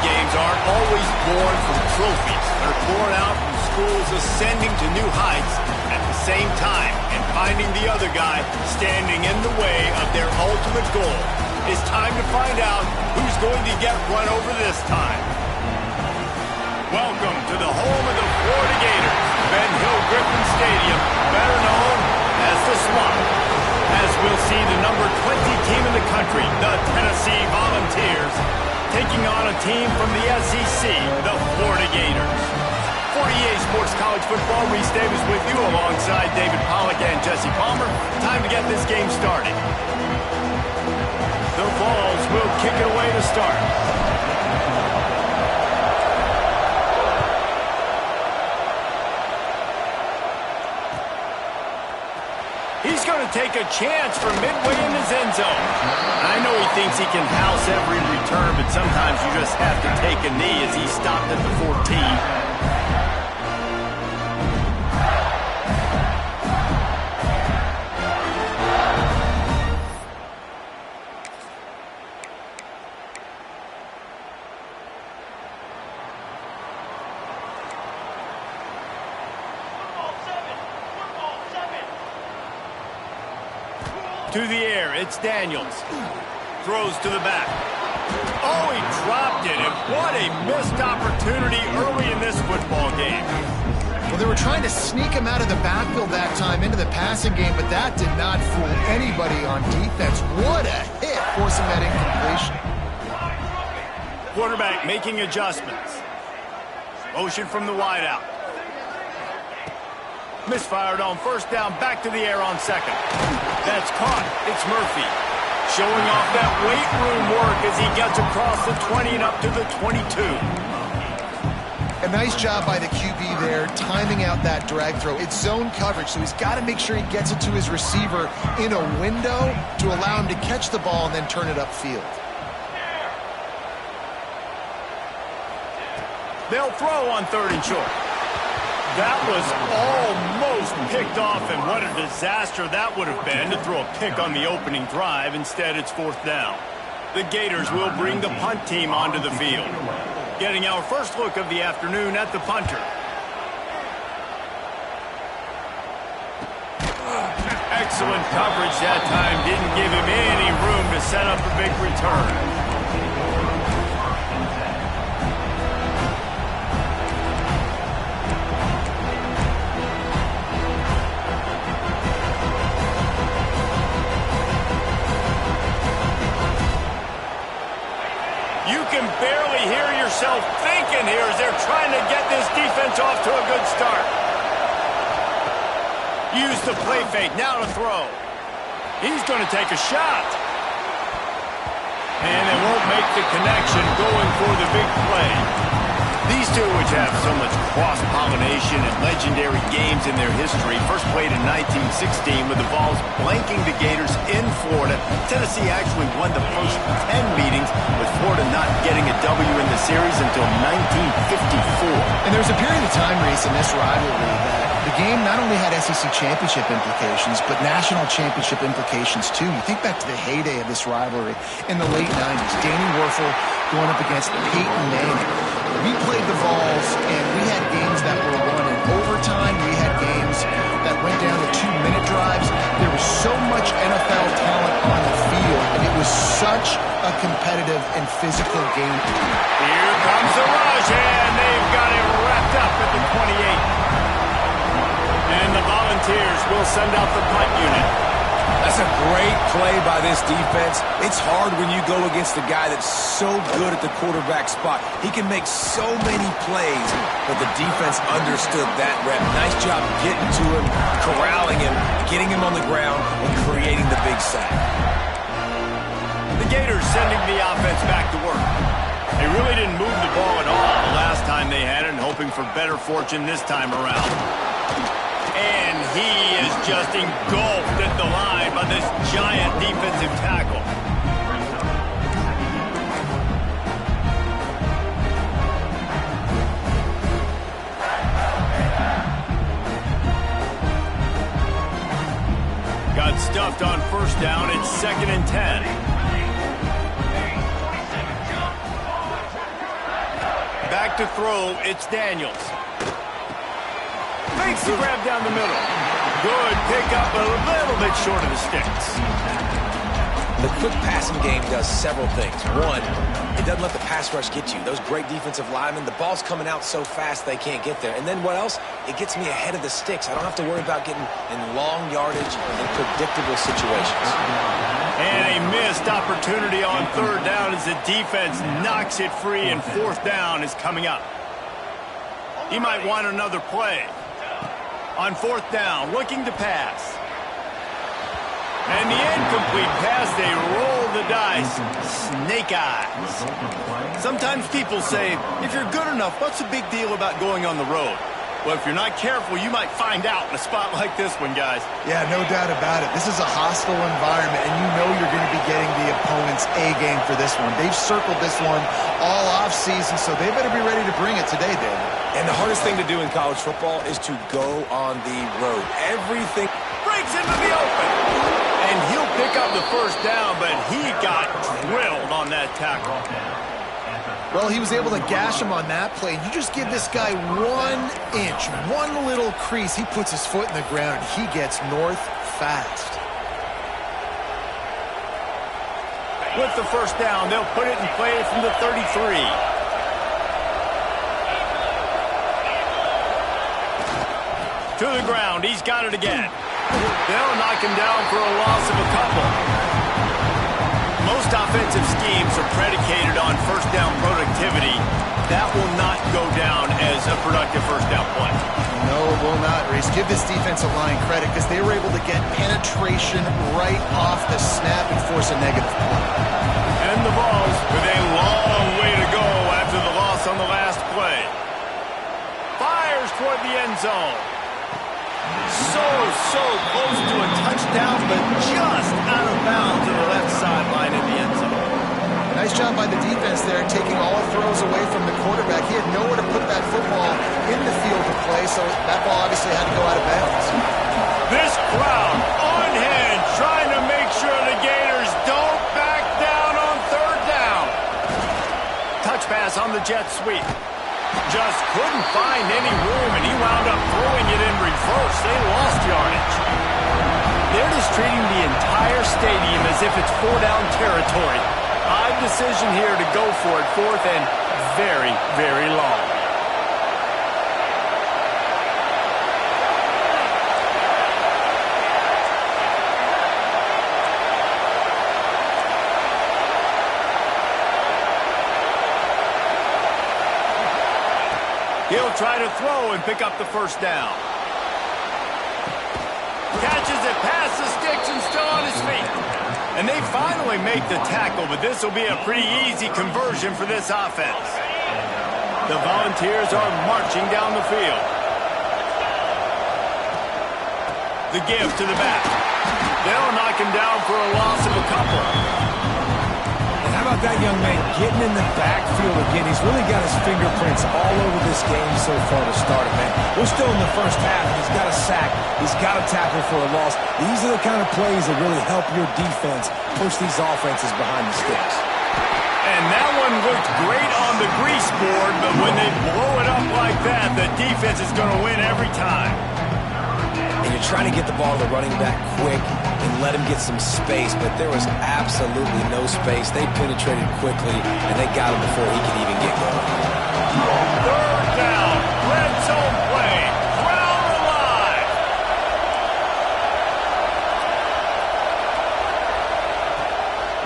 games aren't always born from trophies. They're born out from schools ascending to new heights at the same time and finding the other guy standing in the way of their ultimate goal. It's time to find out who's going to get run over this time. Welcome to the home of the Florida Gators, Ben Hill Griffin Stadium, better known as the Swamp. As we'll see the number 20 team in the country, the Tennessee Volunteers, taking on a team from the SEC, the Florida Gators. For EA Sports College Football, Reese Davis with you alongside David Pollack and Jesse Palmer. Time to get this game started. The Vols will kick it away to start. He's going to take a chance from midway in his end zone. I know he thinks he can house every return, but sometimes you just have to take a knee as he stopped at the 14. To the air, it's Daniels. Throws to the back. Oh, he dropped it, and what a missed opportunity early in this football game. Well, they were trying to sneak him out of the backfield that time into the passing game, but that did not fool anybody on defense. What a hit, forcing that incompletion. Quarterback making adjustments. Motion from the wideout. Misfired on first down, back to the air on second. That's caught. It's Murphy. Showing off that weight room work as he gets across the 20 and up to the 22. A nice job by the QB there, timing out that drag throw. It's zone coverage, so he's got to make sure he gets it to his receiver in a window to allow him to catch the ball and then turn it upfield. They'll throw on third and short. That was almost picked off, and what a disaster that would have been to throw a pick on the opening drive. Instead, it's fourth down. The Gators will bring the punt team onto the field. Getting our first look of the afternoon at the punter. Excellent coverage that time. Didn't give him any room to set up a big return. You can barely hear yourself thinking here as they're trying to get this defense off to a good start. Use the play fake, now to throw. He's going to take a shot. And they won't make the connection going for the big play. These two, which have so much cross-pollination and legendary games in their history, first played in 1916 with the Vols blanking the Gators in Florida. Tennessee actually won the first 10 meetings, with Florida not getting a W in the series until 1954. And there was a period of time, Reese, in this rivalry that the game not only had SEC championship implications, but national championship implications, too. You think back to the heyday of this rivalry in the late 90s. Danny Werfel going up against Peyton Manning. We played the Vols, and we had games that were won in overtime. We had games that went down to 2-minute drives. There was so much NFL talent on the field, and it was such a competitive and physical game. Here comes the rush, and they've got it wrapped up at the 28. And the Volunteers will send out the punt unit. That's a great play by this defense. It's hard when you go against a guy that's so good at the quarterback spot. He can make so many plays, but the defense understood that rep. Nice job getting to him, corralling him, getting him on the ground, and creating the big sack. The Gators sending the offense back to work. They really didn't move the ball at all the last time they had it, and hoping for better fortune this time around. And he is just engulfed at the line by this giant defensive tackle. Got stuffed on first down. It's 2nd and 10. back to throw. It's Daniels. Makes the grab down the middle. Good pickup, a little bit short of the sticks. The quick passing game does several things. One, it doesn't let the pass rush get you. Those great defensive linemen, the ball's coming out so fast they can't get there. And then what else? It gets me ahead of the sticks. I don't have to worry about getting in long yardage in predictable situations. And a missed opportunity on third down as the defense knocks it free, and fourth down is coming up. He might want another play. On fourth down, looking to pass. And the incomplete pass, they roll the dice. Snake eyes. Sometimes people say, if you're good enough, what's the big deal about going on the road? Well, if you're not careful, you might find out in a spot like this one, guys. Yeah, no doubt about it. This is a hostile environment, and you know you're going to be getting the opponent's A-game for this one. They've circled this one all offseason, so they better be ready to bring it today, David. And the hardest thing to do in college football is to go on the road. Everything breaks into the open. And he'll pick up the first down, but he got drilled on that tackle. Well, he was able to gash him on that play. You just give this guy 1 inch, one little crease. He puts his foot in the ground, and he gets north fast. With the first down, they'll put it in play from the 33. To the ground, he's got it again. They'll knock him down for a loss of a couple. Most offensive schemes are predicated on first down productivity. That will not go down as a productive first down play. No, it will not, Reese. Give this defensive line credit because they were able to get penetration right off the snap and force a negative play. And the Vols with a long way to go after the loss on the last play. Fires toward the end zone. So close to a touchdown, but just out of bounds to the left sideline in the end zone. Nice job by the defense there, taking all throws away from the quarterback. He had nowhere to put that football in the field to play, so that ball obviously had to go out of bounds. This crowd on hand, trying to make sure the Gators don't back down on third down. Touch pass on the jet sweep. Just couldn't find any room, and he wound up throwing it in reverse. They lost yardage. They're just treating the entire stadium as if it's four-down territory. Odd decision here to go for it, fourth and very, very long. He'll try to throw and pick up the first down. Catches it past the sticks and still on his feet. And they finally make the tackle, but this will be a pretty easy conversion for this offense. The Volunteers are marching down the field. The give to the back. They'll knock him down for a loss of a couple. How about that young man getting in the backfield again? He's really got his fingerprints all over this game so far to start it, man. We're still in the first half. He's got a sack. He's got a tackle for a loss. These are the kind of plays that really help your defense push these offenses behind the sticks. And that one looked great on the grease board, but when they blow it up like that, the defense is going to win every time. And you're trying to get the ball to the running back quick and let him get some space, but there was absolutely no space. They penetrated quickly, and they got him before he could even get going. Third down, red zone play, crowd alive.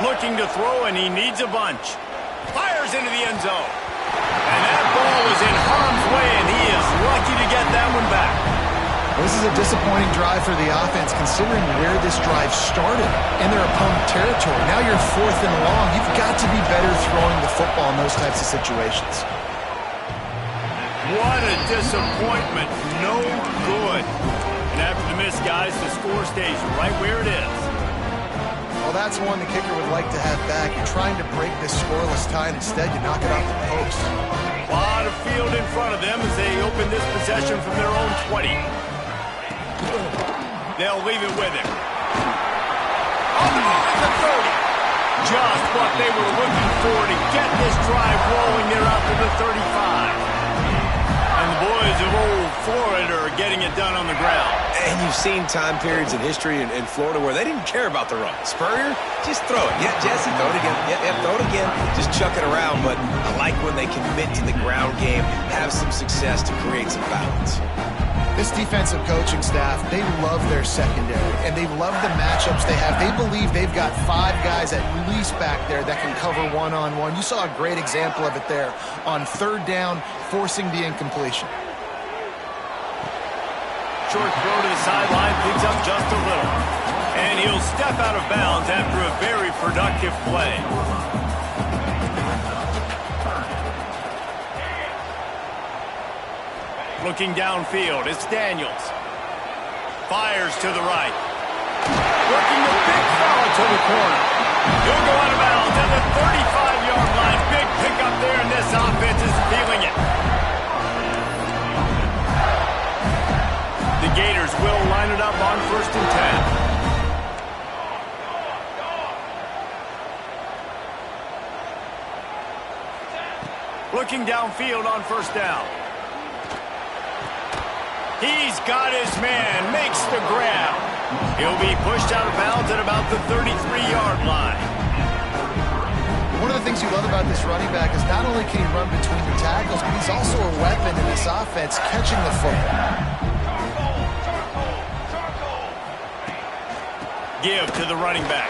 Looking to throw, and he needs a bunch. Fires into the end zone. And that ball was in harm's way, and he is lucky to get that one back. This is a disappointing drive for the offense, considering where this drive started in their opponent territory. Now you're fourth and long. You've got to be better throwing the football in those types of situations. What a disappointment. No good. And after the miss, guys, the score stays right where it is. Well, that's one the kicker would like to have back. You're trying to break this scoreless tie, and instead you knock it off the post. A lot of field in front of them as they open this possession from their own 20. They'll leave it with him. On the move at the 30. Just what they were looking for to get this drive rolling there out to the 35. boys of old Florida are getting it done on the ground. And you've seen time periods in history in Florida where they didn't care about the run. Spurrier, just throw it. Yeah, Jesse, throw it again. Yeah, throw it again. Just chuck it around. But I like when they commit to the ground game, have some success to create some balance. This defensive coaching staff, they love their secondary, and they love the matchups they have. They believe they've got 5 guys at least back there that can cover one-on-one. You saw a great example of it there on 3rd down, forcing the incompletion. Short throw to the sideline, picks up just a little. And he'll step out of bounds after a very productive play. Looking downfield, it's Daniels. Fires to the right. Working the big foul to the corner. He'll go out of bounds at the 35-yard line. Big pickup there, and this offense is feeling it. The Gators will line it up on 1st and 10. Looking downfield on 1st down. He's got his man, makes the grab. He'll be pushed out of bounds at about the 33-yard line. One of the things you love about this running back is not only can he run between the tackles, but he's also a weapon in this offense, catching the football. Give to the running back.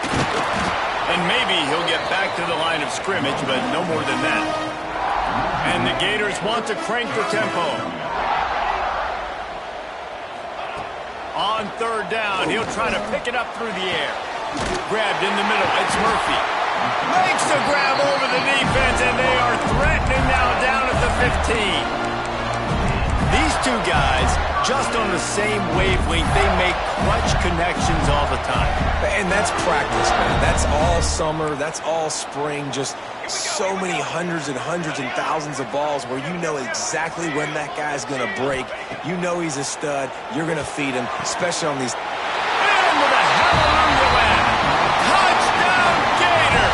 And maybe he'll get back to the line of scrimmage, but no more than that. And the Gators want to crank the tempo. On 3rd down, he'll try to pick it up through the air. Grabbed in the middle, it's Murphy. Makes the grab over the defense, and they are threatening now down at the 15. These 2 guys, just on the same wavelength, they make clutch connections all the time. And that's practice, man. That's all summer. That's all spring. Just so many hundreds and thousands of balls where you know exactly when that guy's going to break. You know he's a stud. You're going to feed him, especially on these. And with a hallelujah land. Touchdown, Gator!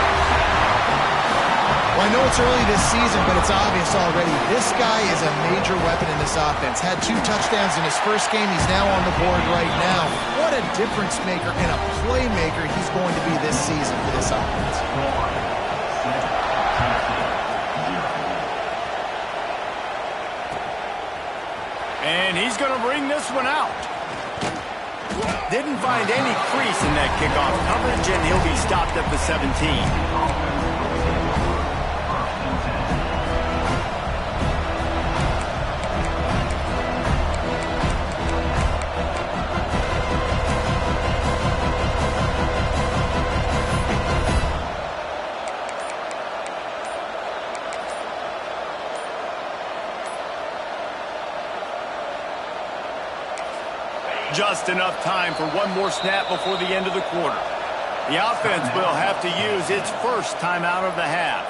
Well, I know it's early this season, but it's obvious already. This guy is a major weapon in this offense. Had 2 touchdowns in his first game. He's now on the board right now. What a difference maker and a playmaker he's going to be this season for this offense. And he's going to bring this one out. Didn't find any crease in that kickoff coverage, and he'll be stopped at the 17. Just enough time for one more snap before the end of the quarter. The offense will have to use its first timeout of the half.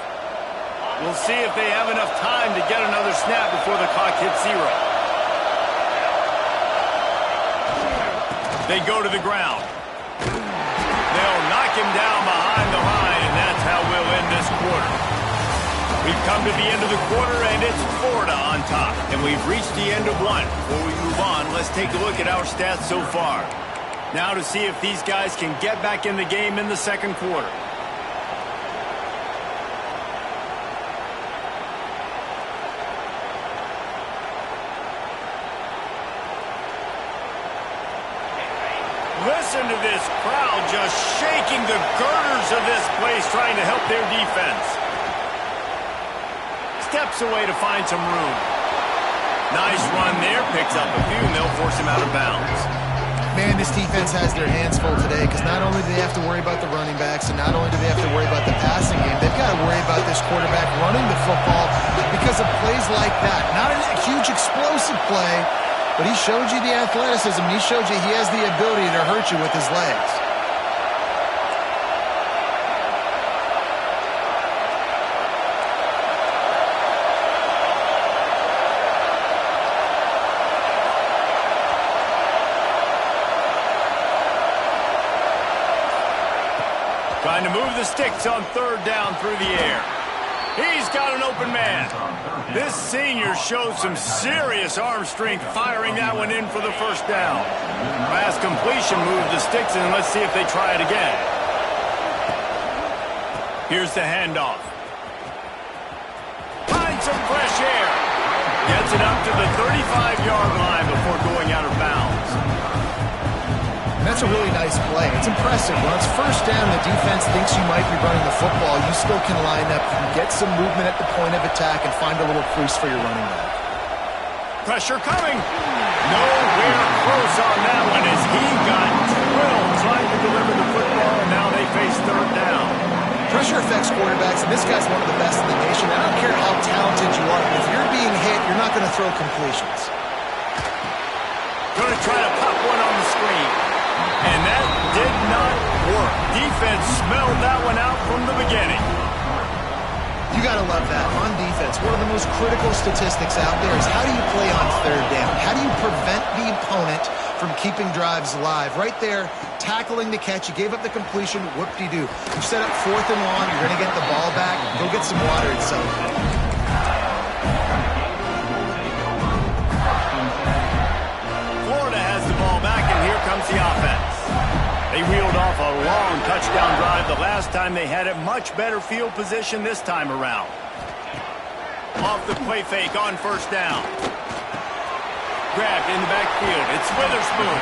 We'll see if they have enough time to get another snap before the clock hits 0. They go to the ground. They'll knock him down behind the line, and that's how we'll end this quarter. We've come to the end of the quarter, and it's Florida on top. And we've reached the end of one. Before we move on, let's take a look at our stats so far. Now to see if these guys can get back in the game in the second quarter. Listen to this crowd just shaking the girders of this place, trying to help their defense. Steps away to find some room. Nice run there, picks up a few, and they'll force him out of bounds. Man, this defense has their hands full today because not only do they have to worry about the running backs and not only do they have to worry about the passing game, they've got to worry about this quarterback running the football because of plays like that. Not a huge explosive play, but he showed you the athleticism. He showed you he has the ability to hurt you with his legs. Trying to move the sticks on 3rd down through the air. He's He's got an open man. This senior showed some serious arm strength firing that one in for the first down. Last completion moved the sticks, and let's see if they try it again. Here's the handoff. Finds some fresh air. Gets it up to the 35-yard line before going out of bounds. That's a really nice play. It's impressive. When it's first down, the defense thinks you might be running the football. You still can line up. You can get some movement at the point of attack and find a little crease for your running back. Pressure coming. Nowhere close on that one as he got drilled trying to deliver the football, and now they face third down. Pressure affects quarterbacks, and this guy's one of the best in the nation. I don't care how talented you are, but if you're being hit, you're not going to throw completions. Going to try to pop one on the screen. And that did not work. Defense smelled that one out from the beginning. You got to love that. On defense, one of the most critical statistics out there is how do you play on third down? How do you prevent the opponent from keeping drives alive? Right there, tackling the catch. You gave up the completion. Whoop-de-doo. You set up fourth and long. You're going to get the ball back. Go get some water and celebrate. Florida has the ball back, and here comes the offense. They reeled off a long touchdown drive the last time they had it. Much better field position this time around. Off the play fake on first down. Grabbed in the backfield. It's Witherspoon.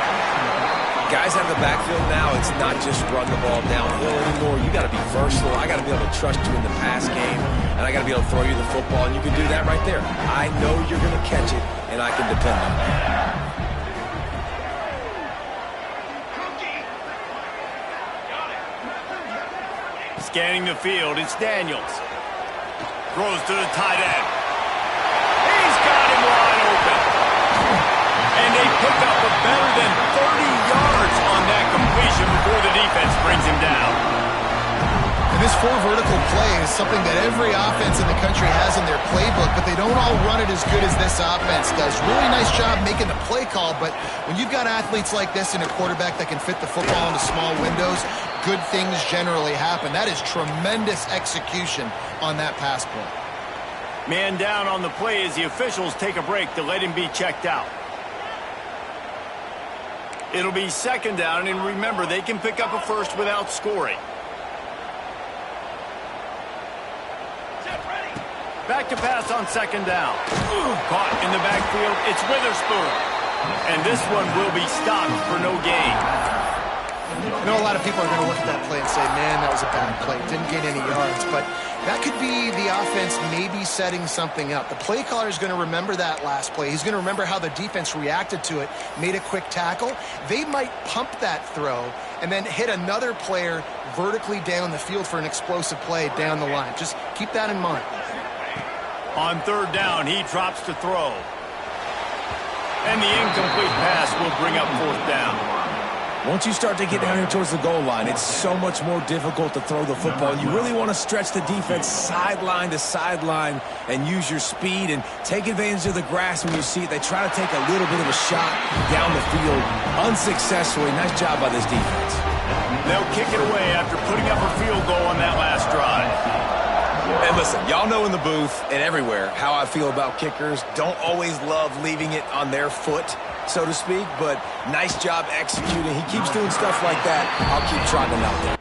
Guys out of the backfield now, it's not just run the ball downhill anymore. You got to be versatile. I got to be able to trust you in the pass game, and I got to be able to throw you the football, and you can do that right there. I know you're going to catch it, and I can depend on it. Scanning the field, it's Daniels. Throws to the tight end. He's got him wide open. And they pick up a better than 30 yards on that completion before the defense brings him down. And this four vertical play is something that every offense in the country has in their playbook, but they don't all run it as good as this offense does. Really nice job making the play call, but when you've got athletes like this and a quarterback that can fit the football into small windows, good things generally happen. That is tremendous execution on that pass play. Man down on the play as the officials take a break to let him be checked out. It'll be second down, and remember, they can pick up a first without scoring. Back to pass on second down. Caught in the backfield, it's Witherspoon. And this one will be stopped for no gain. I know a lot of people are going to look at that play and say, man, that was a bad play. Didn't gain any yards. But that could be the offense maybe setting something up. The play caller is going to remember that last play. He's going to remember how the defense reacted to it, made a quick tackle. They might pump that throw and then hit another player vertically down the field for an explosive play down the line. Just keep that in mind. On third down, he drops to throw. And the incomplete pass will bring up fourth down. Once you start to get down here towards the goal line, it's so much more difficult to throw the football. You really want to stretch the defense sideline to sideline and use your speed and take advantage of the grass when you see it. They try to take a little bit of a shot down the field unsuccessfully. Nice job by this defense. They'll kick it away after putting up a field goal on that last drive. And listen, y'all know in the booth and everywhere how I feel about kickers. Don't always love leaving it on their foot, so to speak, but nice job executing. He keeps doing stuff like that. I'll keep trotting him out there.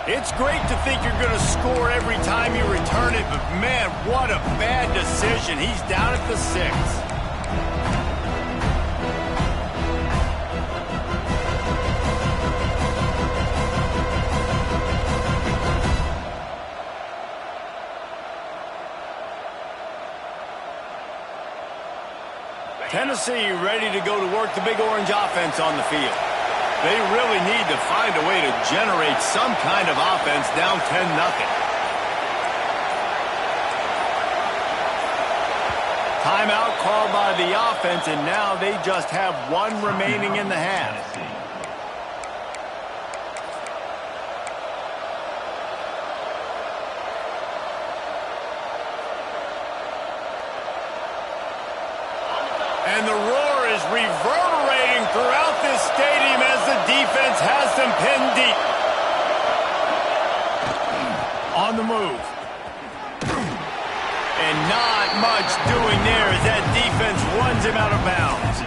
It's great to think you're going to score every time you return it, but man, what a bad decision. He's down at the 6. Tennessee ready to go to work the Big Orange offense on the field. They really need to find a way to generate some kind of offense down 10-0. Timeout called by the offense, and now they just have one remaining in the half. And the roar is reverberating throughout this stadium as the defense has them pinned deep. On the move. And not much doing there as that defense runs him out of bounds.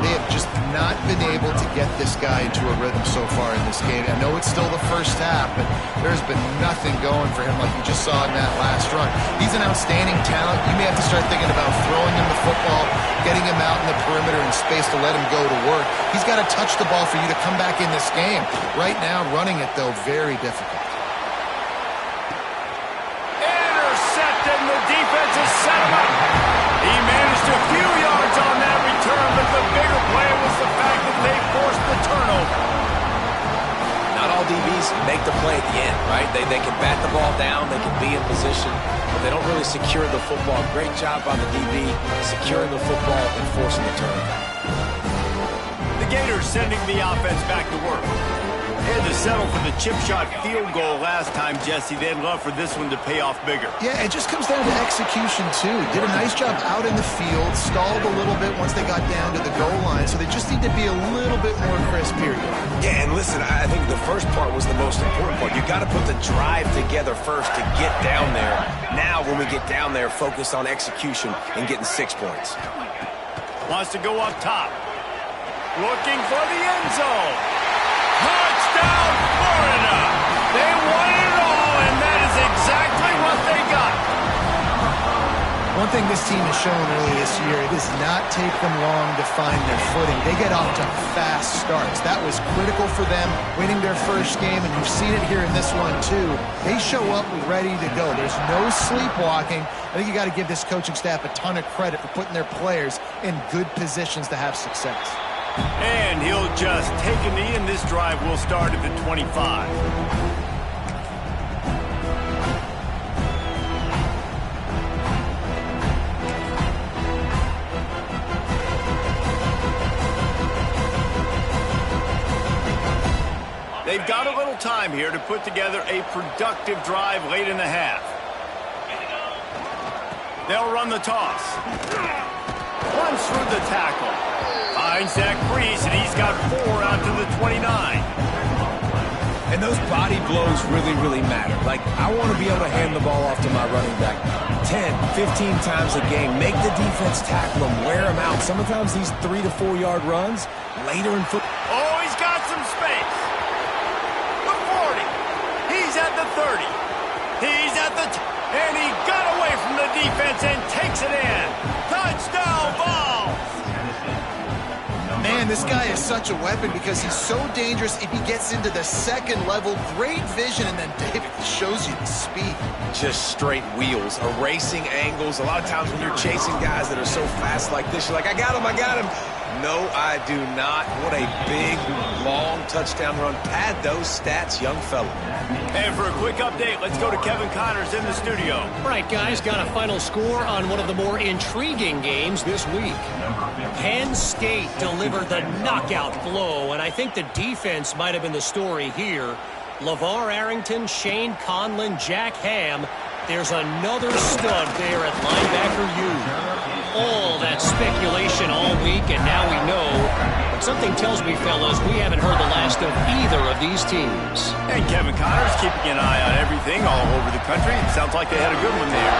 They have just not been able to get this guy into a rhythm so far in this game. I know it's still the first half, but there's been nothing going for him like you just saw in that last run. He's an outstanding talent. You may have to start thinking about throwing him the football, getting him out in the perimeter in space to let him go to work. He's got to touch the ball for you to come back in this game. Right now, running it, though, very difficult. Intercepted, and the defense has set him up. He managed a few yards on that return, but the bigger play was the fact that they forced the turnover. Not all DBs make the play at the end, right? They can bat the ball down, they can be in position, but they don't really secure the football. Great job by the DB securing the football and forcing the turnover. The Gators sending the offense back to work. They had to settle for the chip shot field goal last time, Jesse. They'd love for this one to pay off bigger. Yeah, it just comes down to execution, too. Did a nice job out in the field, stalled a little bit once they got down to the goal line, so they just need to be a little bit more crisp, period. Yeah, and listen, I think the first part was the most important part. You got to put the drive together first to get down there. Now, when we get down there, focus on execution and getting 6 points. Wants to go up top. Looking for the end zone. Touchdown, Florida! They won it all, and that is exactly what they got. One thing this team has shown early this year, it does not take them long to find their footing. They get off to fast starts. That was critical for them, winning their first game, and you've seen it here in this one, too. They show up ready to go. There's no sleepwalking. I think you got to give this coaching staff a ton of credit for putting their players in good positions to have success. And he'll just take a knee, and this drive will start at the 25. They've got a little time here to put together a productive drive late in the half. They'll run the toss. Runs through the tackle. Finds that crease, and he's got 4 out to the 29. And those body blows really, really matter. Like, I want to be able to hand the ball off to my running back 10, 15 times a game. Make the defense tackle him, wear him out. Sometimes these 3 to 4 yard runs, later in football. Oh, he's got some space. The 40. He's at the 30. He's at the... and he got away from the defense and takes it in. Touchdown ball. Man, this guy is such a weapon because he's so dangerous if he gets into the second level. Great vision, and then David shows you the speed. Just straight wheels, erasing angles. A lot of times when you're chasing guys that are so fast like this, you're like, I got him, I got him. No, I do not. What a big, long touchdown run. Pad those stats, young fella. And for a quick update, let's go to Kevin Connors in the studio. All right, guys, got a final score on one of the more intriguing games this week. Penn State delivered the knockout blow, and I think the defense might have been the story here. LeVar Arrington, Shane Conlon, Jack Ham. There's another stud there at linebacker U. All that speculation all week, and now we know. But something tells me, fellas, we haven't heard the last of either of these teams. And Kevin Connors keeping an eye on everything all over the country. It sounds like they had a good one there.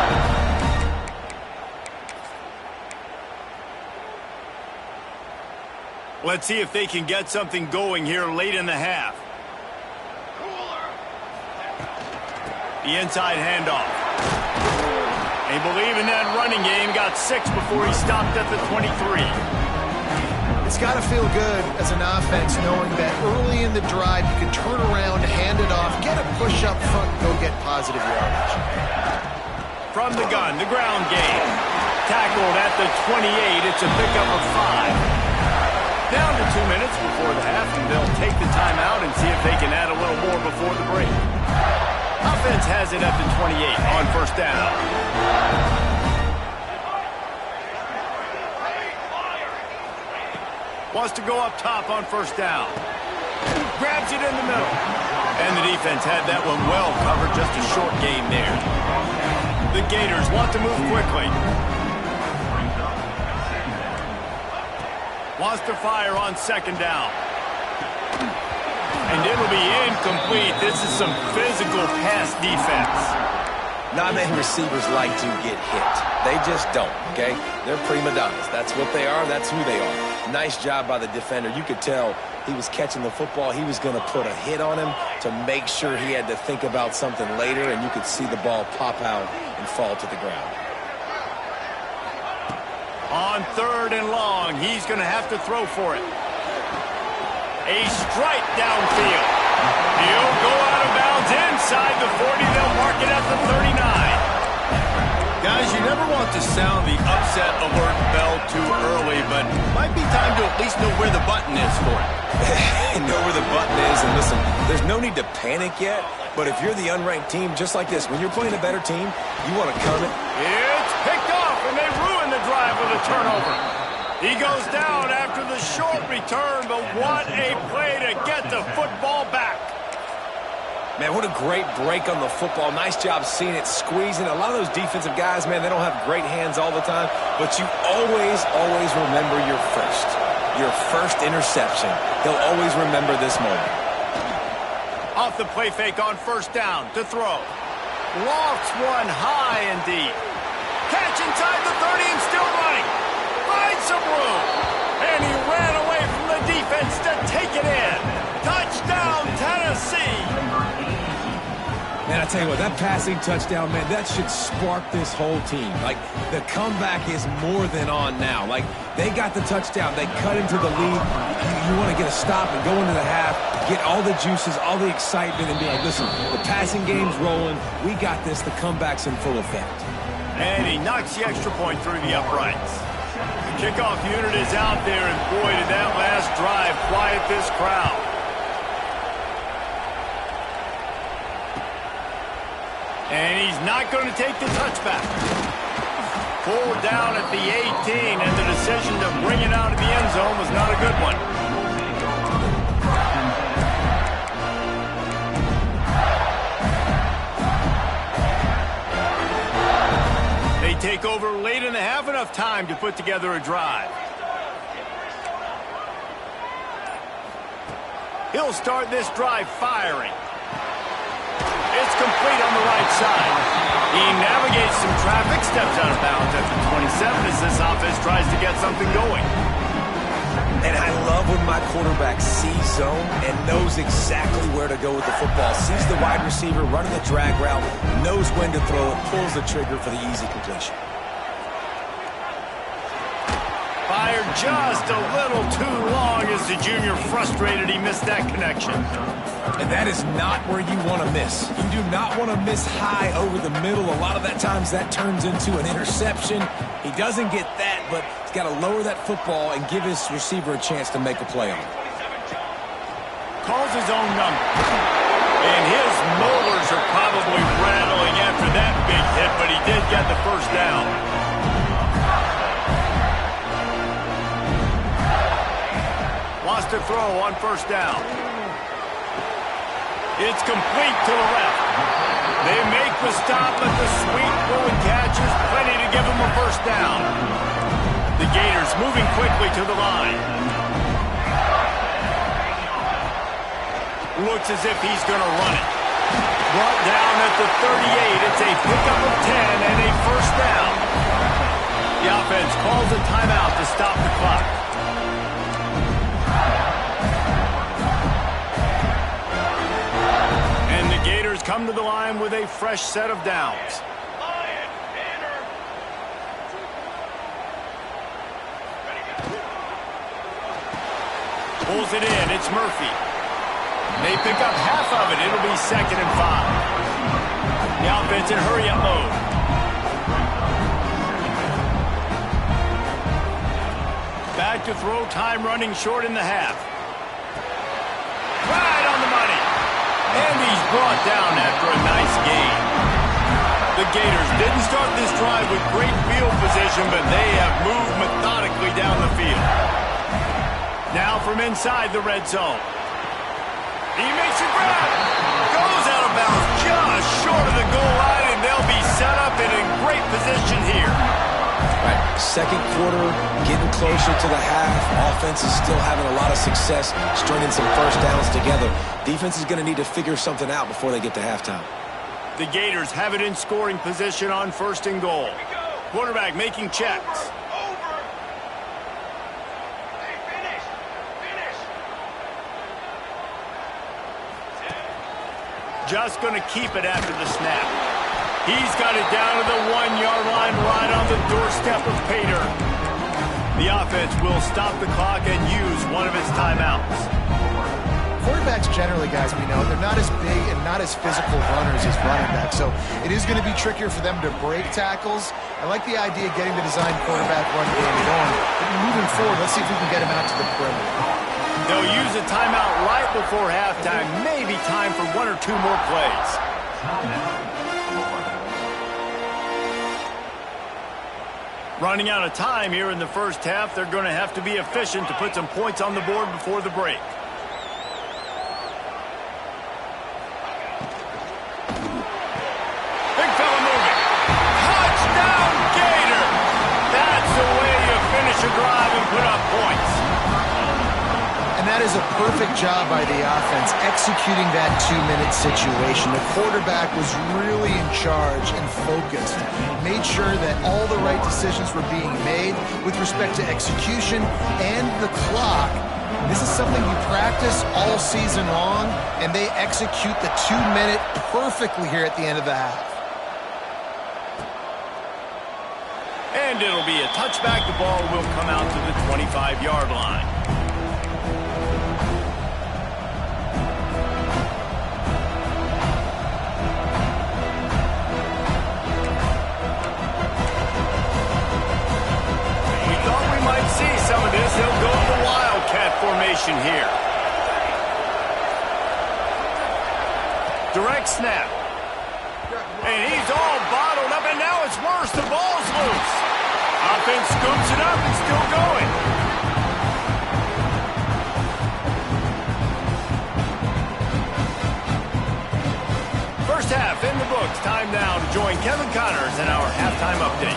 Let's see if they can get something going here late in the half. The inside handoff. They believe in that running game. Got 6 before he stopped at the 23. It's got to feel good as an offense knowing that early in the drive you can turn around, hand it off, get a push up front, and go get positive yardage. From the gun, the ground game. tackled at the 28. It's a pickup of 5. Down to 2 minutes before the half, and they'll take the timeout and see if they can add a little more before the break. Offense has it at the 28 on first down. Wants to go up top on first down. Grabs it in the middle. And the defense had that one well covered. Just a short gain there. The Gators want to move quickly. Wants to fire on second down. And it'll be incomplete. This is some physical pass defense. Not many receivers like to get hit. They just don't, okay? They're prima donnas. That's what they are. That's who they are. Nice job by the defender. You could tell he was catching the football. He was going to put a hit on him to make sure he had to think about something later, and you could see the ball pop out and fall to the ground. On third and long, he's going to have to throw for it. A strike downfield. He'll go out of bounds inside the 40. They'll mark it at the 39. Guys, you never want to sound the upset alert bell too early, but might be time to at least know where the button is for it. Know where the button is, and listen, there's no need to panic yet, but if you're the unranked team, just like this, when you're playing a better team, you want to come in. It's picked off, and they ruin the drive with a turnover. He goes down after the short return, but what a play to get the football back. Man, what a great break on the football. Nice job seeing it, squeezing. A lot of those defensive guys, man, they don't have great hands all the time, but you always remember your first interception. He'll always remember this moment. Off the play fake on first down to throw. Lofts one high and deep. Catch inside the 30 and still running. Finds some room. And he ran away from the defense to take it in. Touchdown, Tennessee. Man, I tell you what, that passing touchdown, man, that should spark this whole team. Like, the comeback is more than on now. Like, they got the touchdown. They cut into the lead. You want to get a stop and go into the half, get all the juices, all the excitement, and be like, listen, the passing game's rolling. We got this. The comeback's in full effect. And he knocks the extra point through the uprights. The kickoff unit is out there, and boy, did that last drive quiet this crowd. And he's not going to take the touchback. Pulled down at the 18, and the decision to bring it out of the end zone was not a good one. They take over late in the half, enough time to put together a drive. He'll start this drive firing. It's complete on the right side. He navigates some traffic, steps out of bounds at the 27 as this offense tries to get something going. And I love when my quarterback sees zone and knows exactly where to go with the football. Sees the wide receiver running the drag route, knows when to throw it, pulls the trigger for the easy completion. Fired just a little too long as the junior frustrated he missed that connection. And that is not where you want to miss. You do not want to miss high over the middle. A lot of that times that turns into an interception. He doesn't get that, but he's got to lower that football and give his receiver a chance to make a play on it. Calls his own number. And his molars are probably rattling after that big hit, but he did get the first down. Wants to throw on first down. It's complete to the left. They make the stop, but the sweet rolling catch is plenty to give them a first down. The Gators moving quickly to the line. Looks as if he's going to run it. Brought down at the 38. It's a pickup of 10 and a first down. The offense calls a timeout to stop the clock. Gators come to the line with a fresh set of downs. Pulls it in. It's Murphy. They pick up half of it. It'll be 2nd and 5. The offense in hurry-up mode. Back to throw, time running short in the half. Right on the money. And he's brought down after a nice gain. The Gators didn't start this drive with great field position, but they have moved methodically down the field. Now from inside the red zone. He makes a grab. Goes out of bounds just short of the goal line, and they'll be set up and in great position here. Right, second quarter, getting closer to the half. Offense is still having a lot of success stringing some first downs together. Defense is going to need to figure something out before they get to halftime. The Gators have it in scoring position on 1st and goal. Quarterback making checks. Just going to keep it after the snap. He's got it down to the 1-yard line right on the doorstep of Pater. The offense will stop the clock and use one of its timeouts. Quarterbacks generally, guys, we know, they're not as big and not as physical runners as running backs, so it is going to be trickier for them to break tackles. I like the idea of getting the design quarterback run game going, but moving forward, let's see if we can get him out to the perimeter. They'll use a timeout right before halftime, maybe time for 1 or 2 more plays. Running out of time here in the first half, they're going to have to be efficient to put some points on the board before the break. Big fella moving. Touchdown, Gator! That's the way you finish a drive and put up points. And that is a perfect job by the offense, executing that 2-minute situation. The quarterback was really in charge and focused. Made sure that all the right decisions were being made with respect to execution and the clock. This is something you practice all season long, and they execute the 2-minute perfectly here at the end of the half. And it'll be a touchback. The ball will come out to the 25-yard line. Some of this, he'll go to the Wildcat formation here. Direct snap. And he's all bottled up, and now it's worse. The ball's loose. Offense scoops it up and still going. First half in the books. Time now to join Kevin Connors in our halftime update.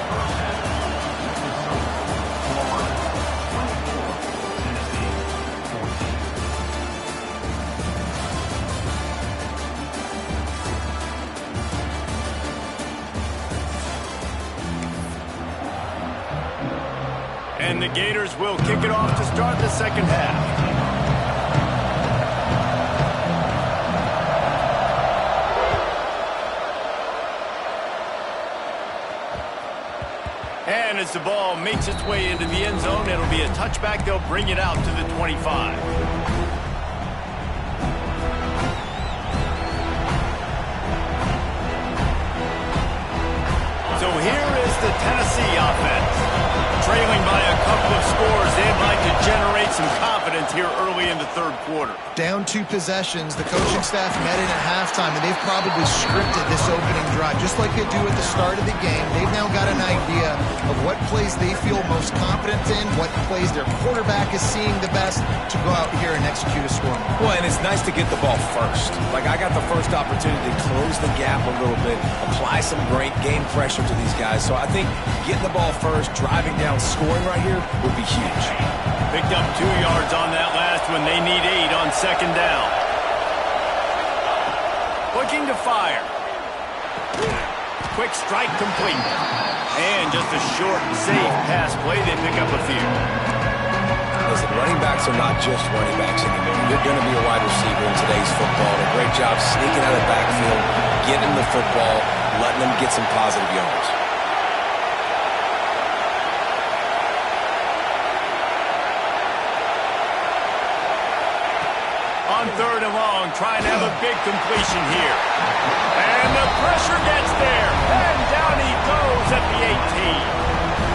And the Gators will kick it off to start the second half. And as the ball makes its way into the end zone, it'll be a touchback. They'll bring it out to the 25. So here is the Tennessee offense. Trailing by a couple of scores, they'd like to generate some confidence here early in the third quarter. Down 2 possessions, the coaching staff met in at halftime, and they've probably scripted this opening drive, just like they do at the start of the game. They've now got an idea of what plays they feel most confident in, what plays their quarterback is seeing the best to go out here and execute a score. Well, and it's nice to get the ball first. Like, I got the first opportunity to close the gap a little bit, apply some great game pressure to these guys. So I think getting the ball first, driving down, scoring right here would be huge. Picked up 2 yards on that last one. They need 8 on second down. Looking to fire. Quick strike complete. And just a short, safe pass play. They pick up a few. Listen, running backs are not just running backs anymore. You're going to be a wide receiver in today's football. A great job sneaking out of the backfield, getting the football, letting them get some positive yards. On third and long, trying to have a big completion here. And the pressure gets there. And down he goes at the 18.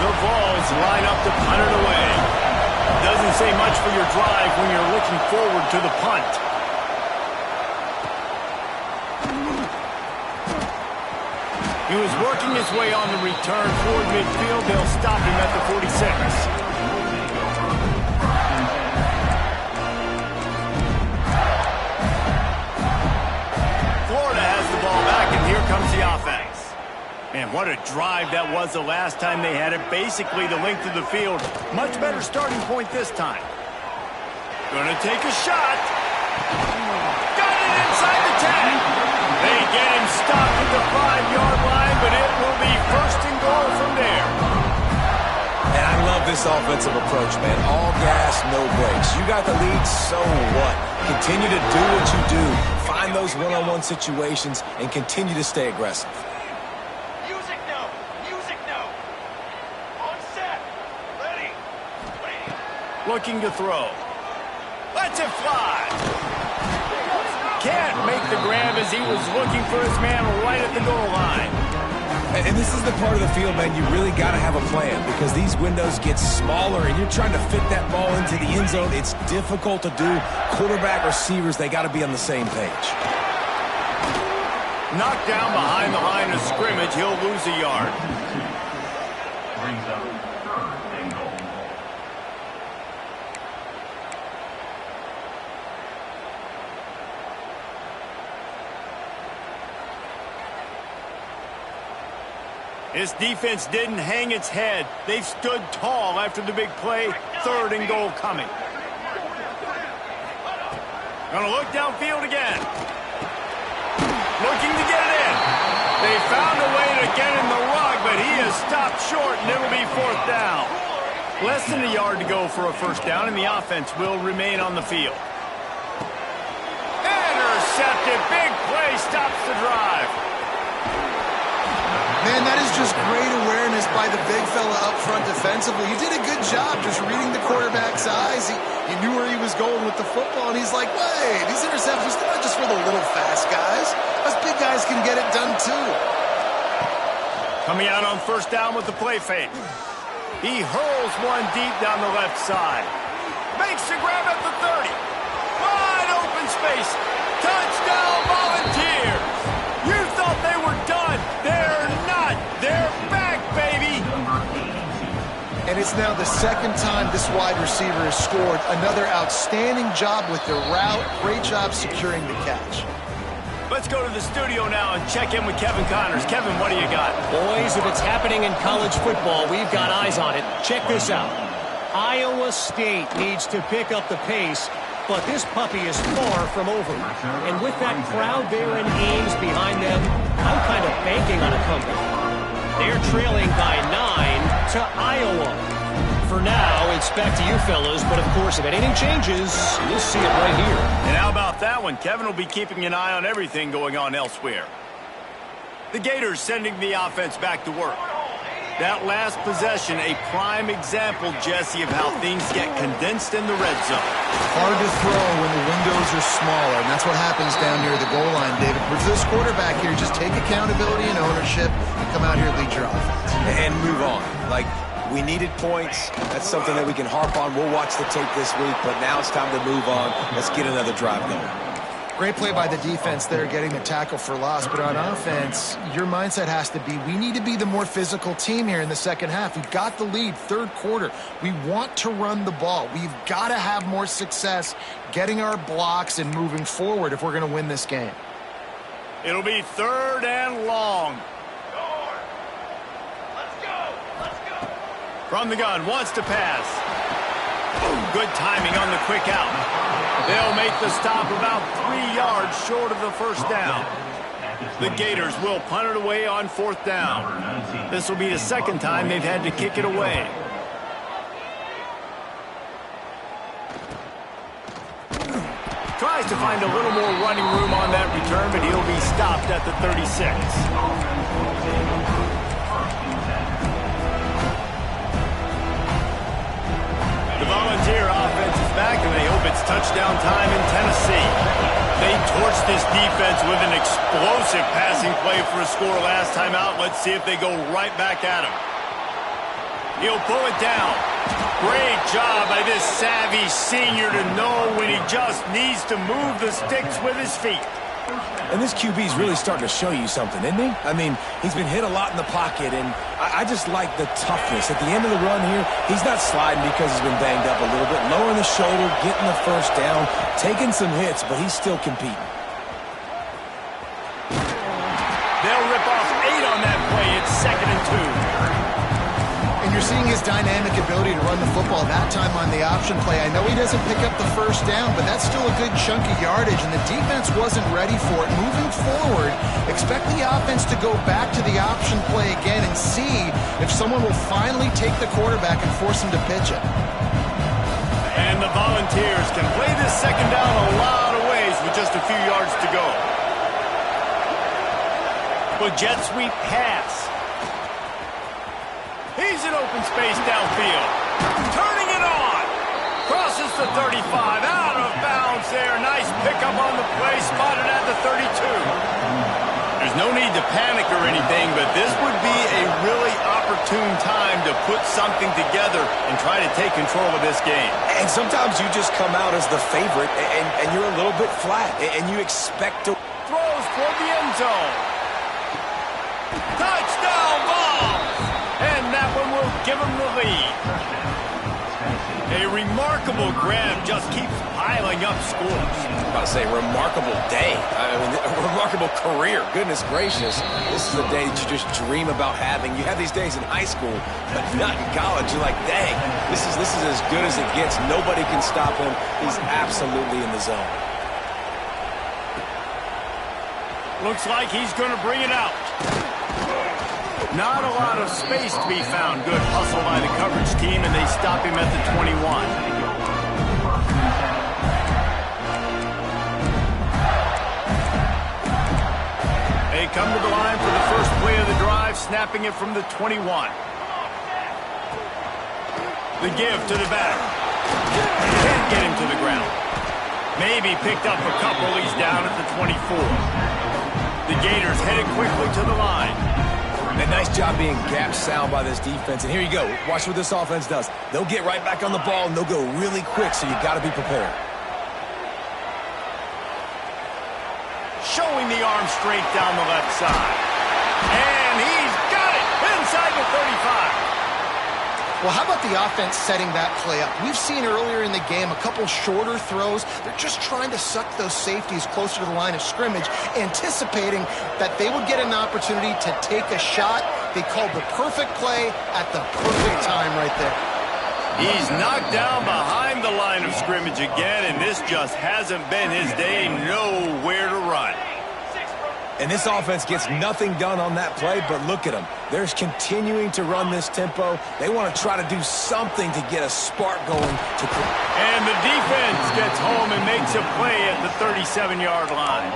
The Vols line up to punt it away. say much for your drive when you're looking forward to the punt. He was working his way on the return toward midfield. They'll stop him at the 46. Here comes the offense. And what a drive that was the last time they had it. Basically the length of the field. Much better starting point this time. Gonna take a shot. Got it inside the 10. They get him stopped at the 5-yard line, but it will be first and goal from there. And I love this offensive approach, man. All gas, no brakes. You got the lead, so what? Continue to do what you do. Find those one-on-one situations and continue to stay aggressive. Music now. Music now. On set. Ready. Looking to throw. Lets it fly. Can't make the grab as he was looking for his man right at the goal line. And this is the part of the field, man, you really got to have a plan because these windows get smaller and you're trying to fit that ball into the end zone. It's difficult to do. Quarterback, receivers, they got to be on the same page. Knocked down behind the line of scrimmage. He'll lose a yard. This defense didn't hang its head. They've stood tall after the big play. Third and goal coming. Gonna look downfield again. Looking to get it in. They found a way to get in the rug, but he is stopped short, and it'll be fourth down. Less than a yard to go for a first down, and the offense will remain on the field. Intercepted. Big play stops the drive. Man, that is just great awareness by the big fella up front defensively. He did a good job just reading the quarterback's eyes. He knew where he was going with the football, and he's like, wait, these interceptions, they're not just for the little fast guys. Us big guys can get it done too. Coming out on first down with the play fake. He hurls one deep down the left side. Makes the grab at the 30. Wide open space. Touchdown Volunteers. You thought they were done. They're not. They're back, baby. And it's now the second time this wide receiver has scored. Another outstanding job with the route. Great job securing the catch. Let's go to the studio now and check in with Kevin Connors. Kevin, what do you got? Boys, if it's happening in college football, we've got eyes on it. Check this out. Iowa State needs to pick up the pace, but this puppy is far from over. And with that crowd there in Ames behind them, I'm kind of banking on a comeback. They're trailing by 9 to Iowa. For now, it's back to you fellas, but of course, if anything changes, you'll see it right here. And how about that one? Kevin will be keeping an eye on everything going on elsewhere. The Gators sending the offense back to work. That last possession, a prime example, Jesse, of how things get condensed in the red zone. Hard to throw when the windows are smaller, and that's what happens down near the goal line, David. For this quarterback here, just take accountability and ownership and come out here and lead your offense. And move on. Like, we needed points. That's something that we can harp on. We'll watch the tape this week, but now it's time to move on. Let's get another drive going. Great play by the defense there, getting the tackle for loss. But on offense, your mindset has to be, we need to be the more physical team here in the second half. We've got the lead, third quarter. We want to run the ball. We've got to have more success getting our blocks and moving forward if we're going to win this game. It'll be third and long. From the gun, wants to pass. Good timing on the quick out. They'll make the stop about 3 yards short of the first down. The Gators will punt it away on fourth down. This will be the second time they've had to kick it away. Tries to find a little more running room on that return, but he'll be stopped at the 36. The Volunteer offense is back, and they hope it's touchdown time in Tennessee. They torched this defense with an explosive passing play for a score last time out. Let's see if they go right back at him. He'll pull it down. Great job by this savvy senior to know when he just needs to move the sticks with his feet. And this QB's really starting to show you something, isn't he? I mean, he's been hit a lot in the pocket, and I just like the toughness. At the end of the run here, he's not sliding because he's been banged up a little bit. Lowering the shoulder, getting the first down, taking some hits, but he's still competing. They'll rip off 8 on that play. It's 2nd and 2. And you're seeing his dynamic ability to run the football that time on the option play. I know he doesn't pick up the first down, but that's still a good chunk of yardage, and the defense wasn't ready for it. Moving forward, expect the offense to go back to the option play again and see if someone will finally take the quarterback and force him to pitch it. And the Volunteers can play this 2nd down a lot of ways with just a few yards to go. With jet sweep pass. He's in open space downfield. Turning it on. Crosses the 35. Out of bounds there. Nice pickup on the play. Spotted at the 32. There's no need to panic or anything, but this would be a really opportune time to put something together and try to take control of this game. And sometimes you just come out as the favorite, and you're a little bit flat, and you expect to... Throws toward the end zone. Touchdown ball! And that one will give him the lead. A remarkable grab just keeps piling up scores. I'm about to say, remarkable day. I mean, a remarkable career. Goodness gracious. This is a day that you just dream about having. You have these days in high school, but not in college. You're like, dang, this is as good as it gets. Nobody can stop him. He's absolutely in the zone. Looks like he's going to bring it out. Not a lot of space to be found. Good hustle by the coverage team, and they stop him at the 21. They come to the line for the first play of the drive, snapping it from the 21. The give to the back. Can't get him to the ground. Maybe picked up a couple. He's down at the 24. The Gators headed quickly to the line. And nice job being gap sound by this defense. And here you go. Watch what this offense does. They'll get right back on the ball, and they'll go really quick, so you got to be prepared. Showing the arm straight down the left side. And he's got it inside the 35. Well, how about the offense setting that play up? We've seen earlier in the game a couple shorter throws. They're just trying to suck those safeties closer to the line of scrimmage, anticipating that they would get an opportunity to take a shot. They called the perfect play at the perfect time right there. He's knocked down behind the line of scrimmage again, and this just hasn't been his day. Nowhere to run. And this offense gets nothing done on that play, but look at them. They're continuing to run this tempo. They want to try to do something to get a spark going. And the defense gets home and makes a play at the 37-yard line.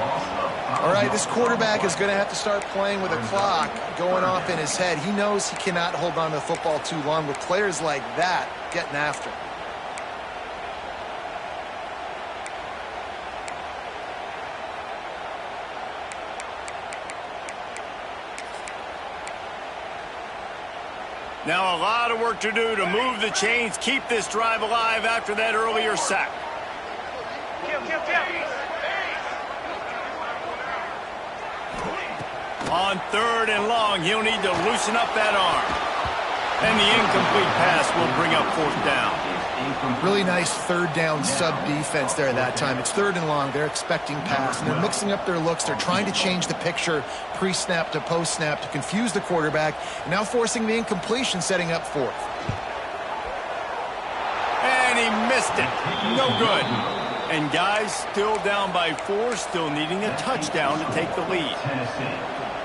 All right, this quarterback is going to have to start playing with a clock going off in his head. He knows he cannot hold on to the football too long with players like that getting after him. Now a lot of work to do to move the chains, keep this drive alive after that earlier sack. On 3rd and long, he'll need to loosen up that arm. And the incomplete pass will bring up 4th down. Really nice 3rd down sub defense there that time. It's 3rd and long. They're expecting pass, and they're mixing up their looks. They're trying to change the picture pre-snap to post-snap to confuse the quarterback, now forcing the incompletion, setting up 4th. And he missed it. No good. And guys still down by 4, still needing a touchdown to take the lead.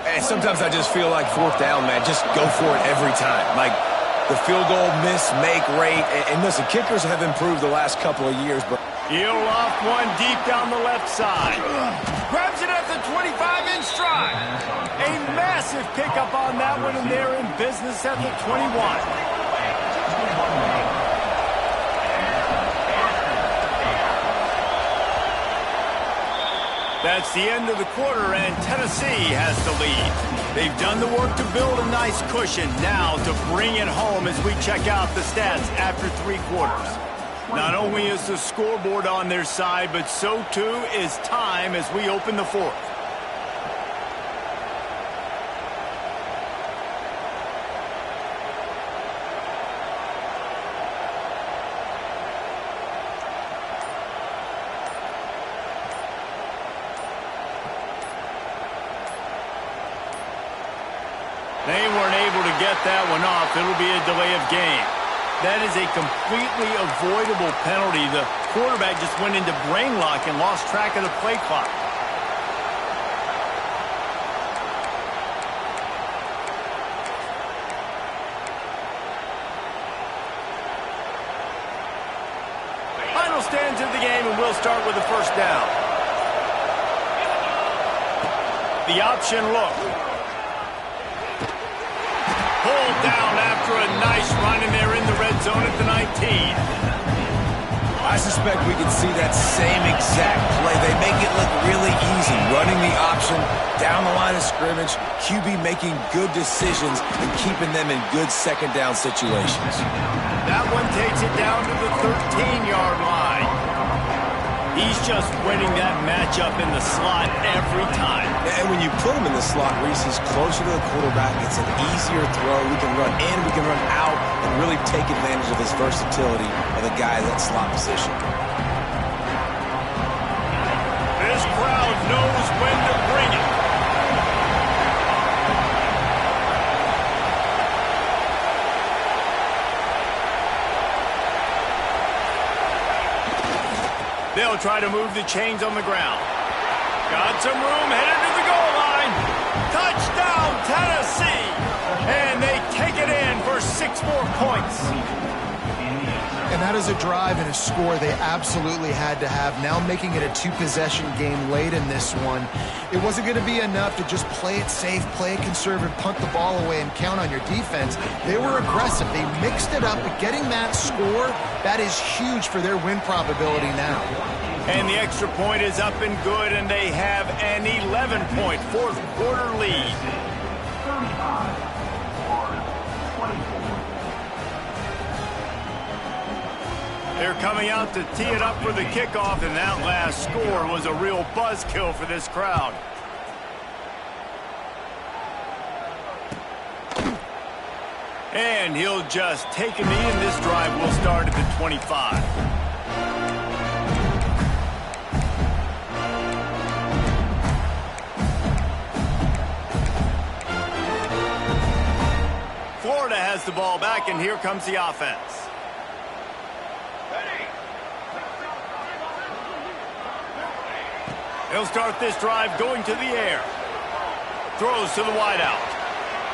And sometimes I just feel like 4th down, man, just go for it every time. Like the field goal miss-make rate. And listen, kickers have improved the last couple of years, but... He'll loft one deep down the left side. Grabs it at the 25 in stride. A massive pickup on that one, and they're in business at the 21. That's the end of the quarter, and Tennessee has the lead. They've done the work to build a nice cushion. Now to bring it home as we check out the stats after 3 quarters. Not only is the scoreboard on their side, but so too is time as we open the 4th. They weren't able to get that one off. It'll be a delay of game. That is a completely avoidable penalty. The quarterback just went into brain lock and lost track of the play clock. Final stands of the game, and we'll start with the first down. The option look. Pulled down after a nice run, and they're in the red zone at the 19. I suspect we can see that same exact play. They make it look really easy, running the option down the line of scrimmage, QB making good decisions and keeping them in good second down situations. That one takes it down to the 13-yard line. He's just winning that matchup in the slot every time. And when you put him in the slot, Reese, he's closer to the quarterback. It's an easier throw. We can run in, we can run out, and really take advantage of his versatility of the guy in that slot position. This crowd knows when to bring it. They'll try to move the chains on the ground. Got some room, headed to the goal line. Touchdown, Tennessee! And they take it in for 6 more points. And that is a drive and a score they absolutely had to have. Now making it a 2-possession game late in this one. It wasn't going to be enough to just play it safe, play it conservative, punt the ball away, and count on your defense. They were aggressive. They mixed it up, but getting that score, that is huge for their win probability now. And the extra point is up and good, and they have an 11-point fourth-quarter lead. They're coming out to tee it up for the kickoff, and that last score was a real buzzkill for this crowd. And he'll just take a knee, and this drive will start at the 25. Florida has the ball back, and here comes the offense. He'll start this drive going to the air. Throws to the wideout.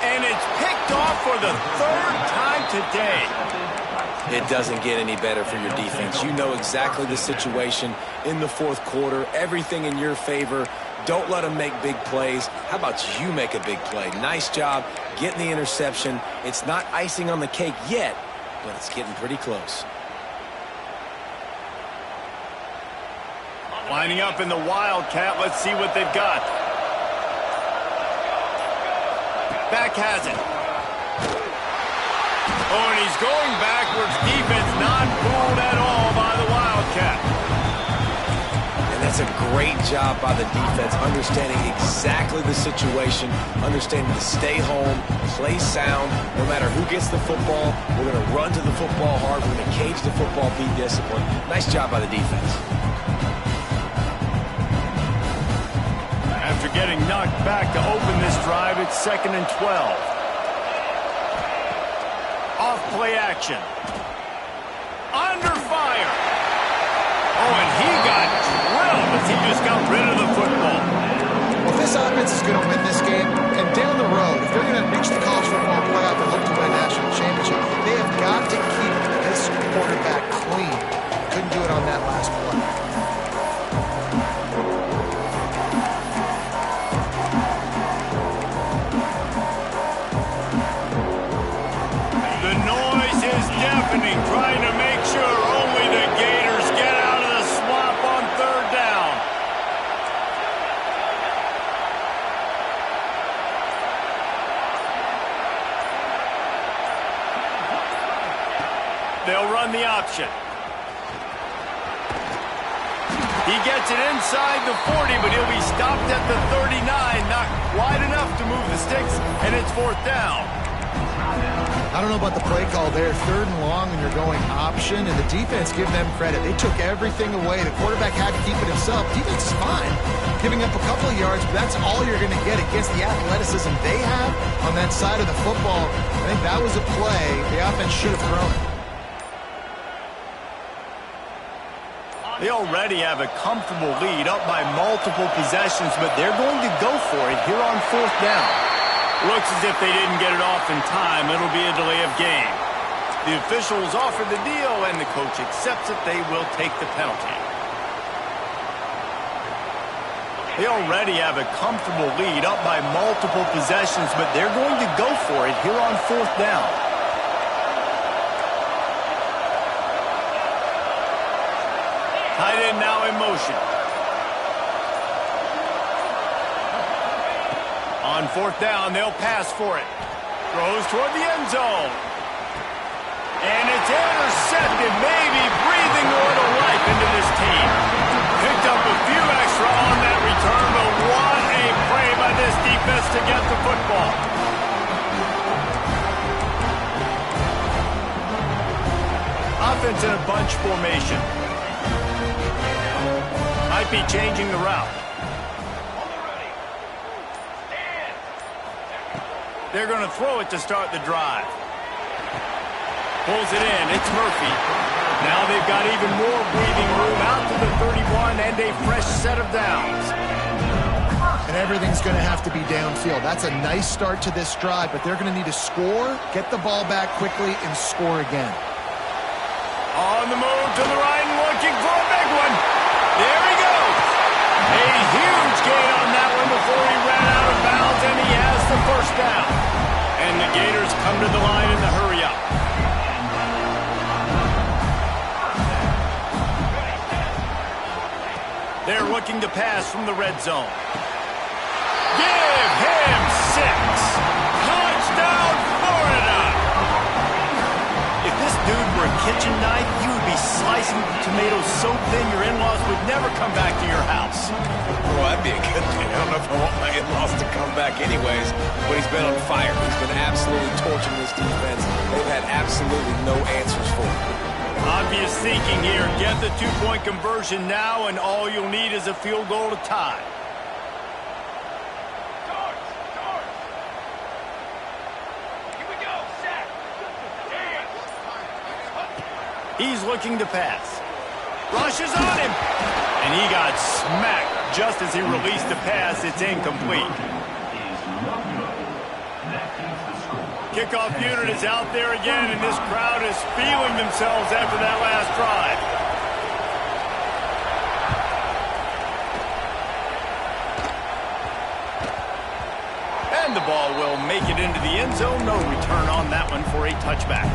And it's picked off for the 3rd time today. It doesn't get any better for your defense. You know exactly the situation in the 4th quarter. Everything in your favor. Don't let them make big plays. How about you make a big play? Nice job getting the interception. It's not icing on the cake yet, but it's getting pretty close. Lining up in the Wildcat. Let's see what they've got. Back has it. Oh, and he's going backwards. Defense not fooled at all by the Wildcat. And that's a great job by the defense, understanding exactly the situation, understanding to stay home, play sound. No matter who gets the football, we're going to run to the football hard. We're going to cage the football, be disciplined. Nice job by the defense. After getting knocked back to open this drive, it's 2nd and 12. Off play action. Under fire. Oh, and he got drilled as he just got rid of the football. Well, if this offense is going to win this game, and down the road, if they're going to reach the college football playoff and look to win a national championship, they have got to keep this quarterback clean. Couldn't do it on that last play. Trying to make sure only the Gators get out of the swamp on 3rd down. option. He gets it inside the 40, but he'll be stopped at the 39. Not wide enough to move the sticks, and it's 4th down. I don't know about the play call there. 3rd and long, and you're going option, and the defense, give them credit. They took everything away. The quarterback had to keep it himself. Defense is fine, giving up a couple of yards, but that's all you're going to get against the athleticism they have on that side of the football. I think that was a play the offense should have thrown. They already have a comfortable lead, up by multiple possessions, but they're going to go for it here on 4th down. Looks as if they didn't get it off in time. It'll be a delay of game. The officials offer the deal, and the coach accepts it. They will take the penalty. They already have a comfortable lead, up by multiple possessions, but they're going to go for it here on 4th down. Tight end now in motion. On 4th down, they'll pass for it. Throws toward the end zone. And it's intercepted, maybe breathing a little life into this team. Picked up a few extra on that return, but what a play by this defense to get the football. Offense in a bunch formation. Might be changing the route. They're going to throw it to start the drive. Pulls it in. It's Murphy. Now they've got even more breathing room out to the 31 and a fresh set of downs. And everything's going to have to be downfield. That's a nice start to this drive, but they're going to need to score, get the ball back quickly, and score again. On the move to the right and looking for a big one. There he goes. A huge gain on that one before he ran out of bounds, and he has the 1st down. And the Gators come to the line in the hurry-up. They're looking to pass from the red zone. Give him 6. Touchdown, Florida! If this dude were a kitchen knife, he would be slicing tomatoes so thin your in-laws would never come back to your house. Well, that'd be a good thing. I don't know if I want my in-laws to come back anyways, but he's been on fire. He's been absolutely torching this defense. They've had absolutely no answers for him. Obvious thinking here. Get the 2-point conversion now, and all you'll need is a field goal to tie. He's looking to pass. Rushes on him. And he got smacked just as he released the pass. It's incomplete. Kickoff unit is out there again, and this crowd is feeling themselves after that last drive. And the ball will make it into the end zone. No return on that one for a touchback.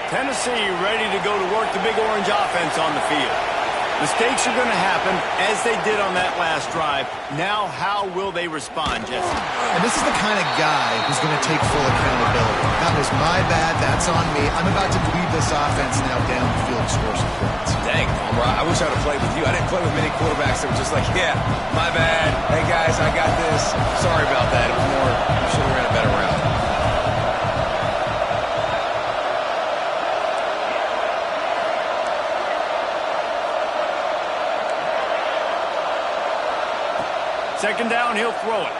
Tennessee ready to go to work the big orange offense on the field. Mistakes are going to happen, as they did on that last drive. Now, how will they respond, Jesse? And this is the kind of guy who's going to take full accountability. That was my bad. That's on me. I'm about to lead this offense now down the field to score some points. Dang, Palmer, I wish I would have played with you. I didn't play with many quarterbacks that were just like, yeah, my bad. Hey, guys, I got this. Sorry about that. It was more, should have ran a better route. Second down, he'll throw it.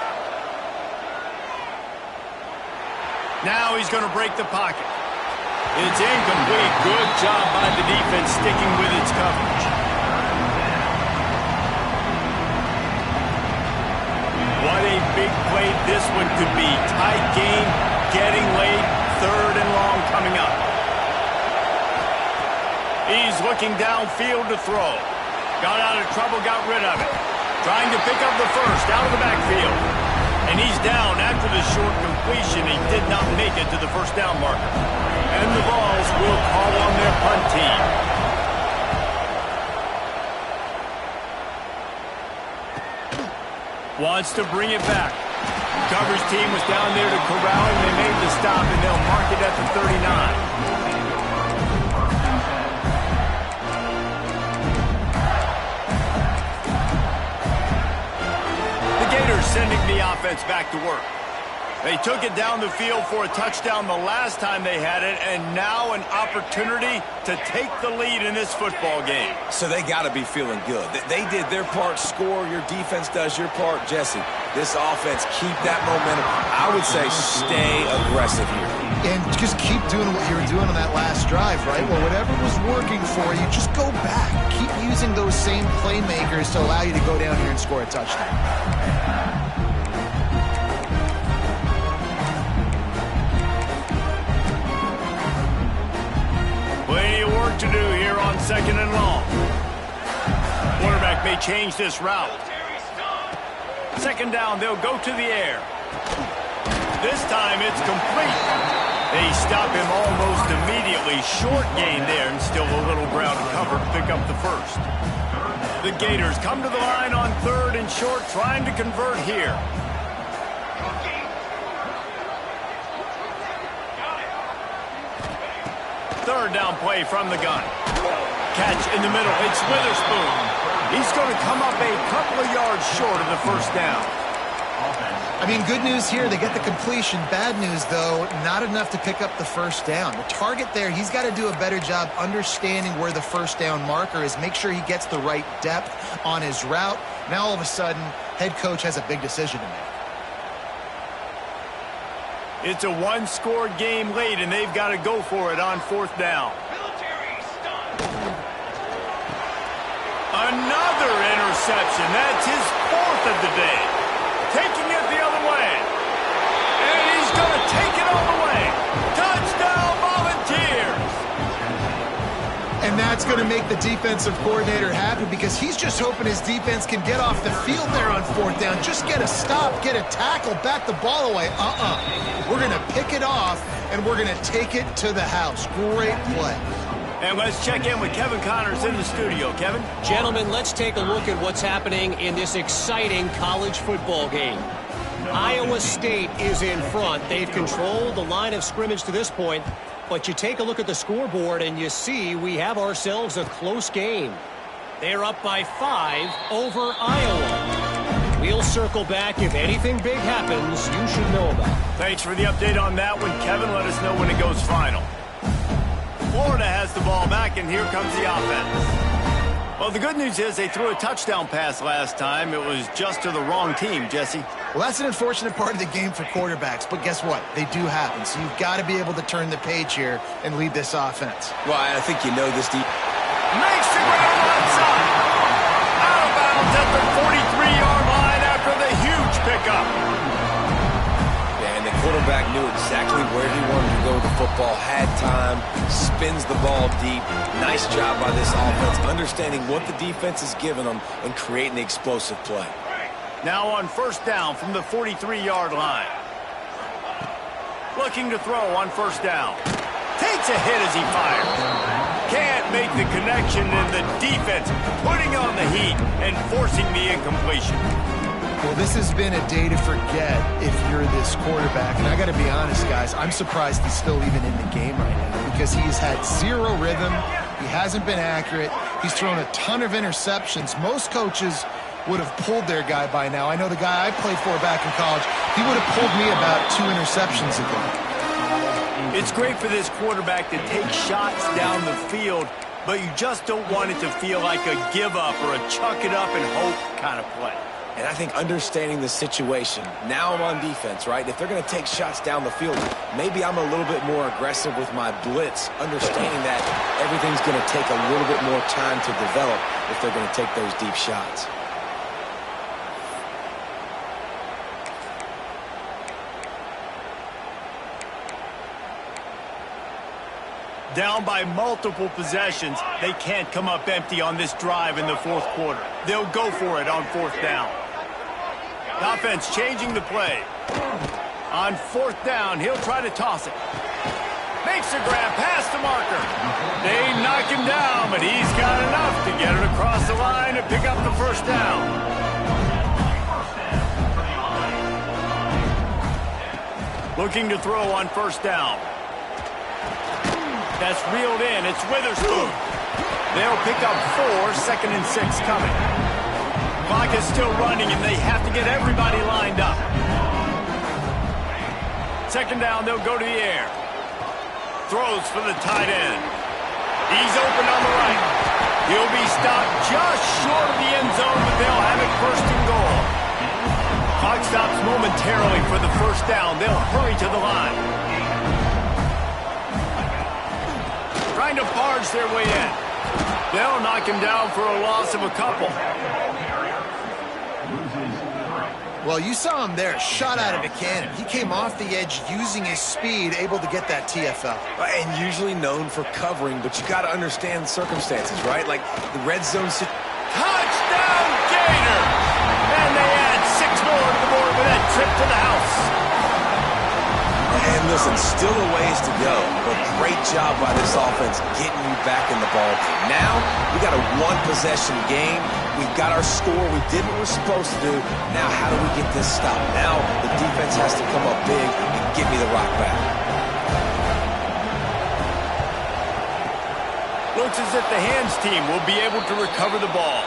Now he's going to break the pocket. It's incomplete. Good job by the defense sticking with its coverage. What a big play this one could be. Tight game, getting late, 3rd and long coming up. He's looking downfield to throw. Got out of trouble, got rid of it. Trying to pick up the 1st out of the backfield. And he's down after the short completion. He did not make it to the 1st down marker. And the Vols will call on their punt team. Wants to bring it back. Coverage team was down there to corral him. They made the stop, and they'll mark it at the 39. Sending the offense back to work. They took it down the field for a touchdown the last time they had it, and now an opportunity to take the lead in this football game. So they got to be feeling good. They did their part, score. Your defense does your part. Jesse, this offense, keep that momentum. I would say stay aggressive here. And just keep doing what you were doing on that last drive, right? Well, whatever was working for you, just go back. Keep using those same playmakers to allow you to go down here and score a touchdown. Plenty of work to do here on 2nd and long. Quarterback may change this route. 2nd down, they'll go to the air. This time it's complete. They stop him almost immediately. Short gain there, and still a little ground to cover to pick up the first. The Gators come to the line on 3rd and short, trying to convert here. Third down play from the gun. Catch in the middle. It's Witherspoon. He's going to come up a couple of yards short of the first down. I mean, good news here, they get the completion. Bad news, though, not enough to pick up the first down. The target there, he's got to do a better job understanding where the first down marker is, make sure he gets the right depth on his route. Now, all of a sudden, head coach has a big decision to make. It's a one-score game late, and they've got to go for it on 4th down. Another interception. That's his 4th of the day. Taking it the other way. And he's going to take it all the way. Touchdown, Volunteers! And that's going to make the defensive coordinator happy because he's just hoping his defense can get off the field there on 4th down. Just get a stop, get a tackle, back the ball away. We're going to pick it off, and we're going to take it to the house. Great play. And let's check in with Kevin Connors in the studio. Kevin? Gentlemen, let's take a look at what's happening in this exciting college football game. Iowa State is in front. They've controlled the line of scrimmage to this point, but you take a look at the scoreboard and you see we have ourselves a close game. They're up by 5 over Iowa. We'll circle back. If anything big happens, you should know about it. Thanks for the update on that one, Kevin. Let us know when it goes final. Florida has the ball back, and here comes the offense. Well, the good news is they threw a touchdown pass last time. It was just to the wrong team, Jesse. Well, that's an unfortunate part of the game for quarterbacks, but guess what? They do happen, so you've got to be able to turn the page here and lead this offense. Well, I think you know this deep. Makes the ground onside. Out of bounds at the 43-yard line after the huge pickup. And the quarterback knew exactly where he wanted to go with the football, had time, spins the ball deep. Nice job by this offense, understanding what the defense is giving them and creating the explosive play. Now on 1st down from the 43-yard line. Looking to throw on 1st down. Takes a hit as he fires. Can't make the connection, and the defense putting on the heat and forcing the incompletion. Well, this has been a day to forget if you're this quarterback. And I got to be honest, guys, I'm surprised he's still even in the game right now because he has had zero rhythm. He hasn't been accurate. He's thrown a ton of interceptions. Most coaches would have pulled their guy by now. I know the guy I played for back in college, he would have pulled me about 2 interceptions ago. It's great for this quarterback to take shots down the field, but you just don't want it to feel like a give up or a chuck it up and hope kind of play. And I think understanding the situation, now I'm on defense, right? If they're going to take shots down the field, maybe I'm a little bit more aggressive with my blitz, understanding that everything's going to take a little bit more time to develop if they're going to take those deep shots. Down by multiple possessions, they can't come up empty on this drive in the 4th quarter. They'll go for it on 4th down. Offense changing the play. On 4th down, he'll try to toss it. Makes a grab past the marker. They knock him down, but he's got enough to get it across the line and pick up the 1st down. Looking to throw on first down. That's reeled in. It's Witherspoon. They'll pick up 4, 2nd and 6 coming. Clock is still running, and they have to get everybody lined up. 2nd down, they'll go to the air. Throws for the tight end. He's open on the right. He'll be stopped just short of the end zone, but they'll have it 1st and goal. Clock stops momentarily for the 1st down. They'll hurry to the line. Trying to barge their way in. They'll knock him down for a loss of a couple. Well, you saw him there, shot out of a cannon. He came off the edge using his speed, able to get that TFL. And usually known for covering, but you got to understand the circumstances, right? Like the red zone. Touchdown, Gator! And they add 6 more to the board with that trip to the house. And listen, still a ways to go, but great job by this offense getting you back in the ball game. Now, we got a 1-possession game. We've got our score. We did what we're supposed to do. Now, how do we get this stopped? Now, the defense has to come up big and give me the rock back. Looks as if the hands team will be able to recover the ball.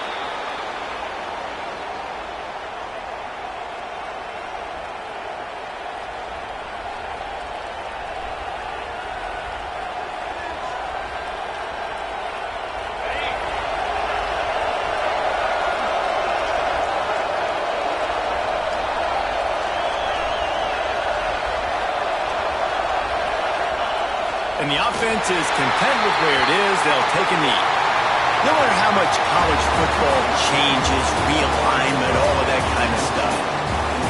And the offense is content with where it is. They'll take a knee. No matter how much college football changes, realignment, all of that kind of stuff,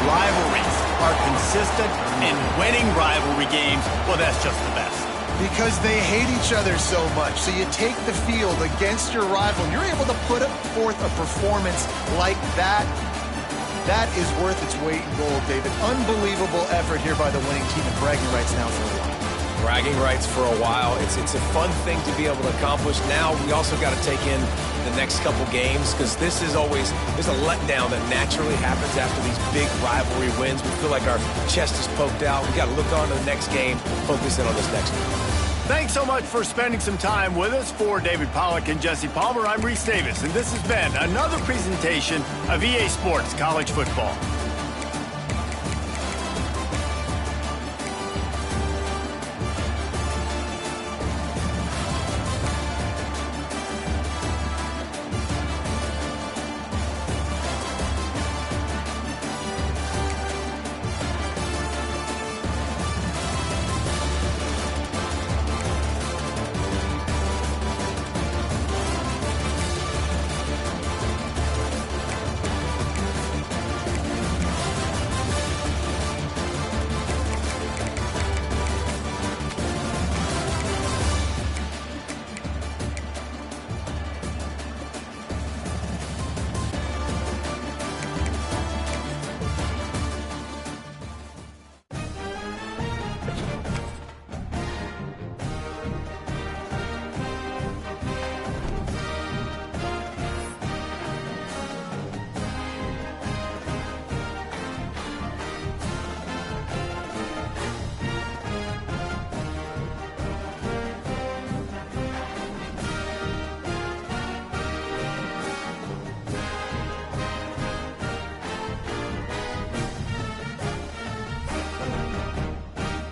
rivalries are consistent, and winning rivalry games, well, that's just the best. Because they hate each other so much. So you take the field against your rival. You're able to put forth a performance like that. That is worth its weight in gold, David. Unbelievable effort here by the winning team, and bragging rights now for a while. Bragging rights for a while. It's a fun thing to be able to accomplish. Now we also got to take in the next couple games, because this is always, there's a letdown that naturally happens after these big rivalry wins. We feel like our chest is poked out. We got to look on to the next game, focus in on this next one. Thanks so much for spending some time with us. For David Pollack and Jesse Palmer, I'm Reese Davis, and this has been another presentation of EA Sports College Football.